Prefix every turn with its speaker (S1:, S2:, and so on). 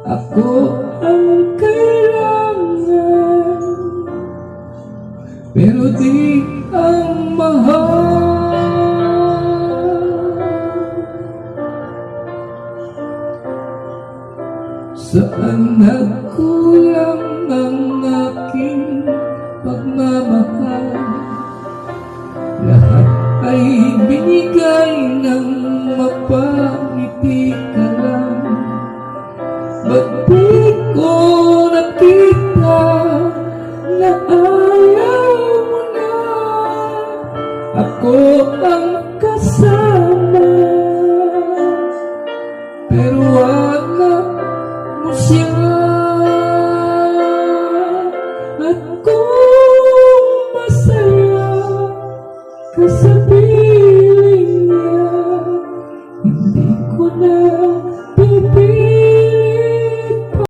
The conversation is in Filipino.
S1: Ako ang kailangan, pero di ang mahal. Saan nagkulang ang aking pagmamahal? Lahat ay binigay ng mapangiti ka lang. Ba't di ko nakita na ayaw mo na? Ako ang kasama, pero anak mo siya.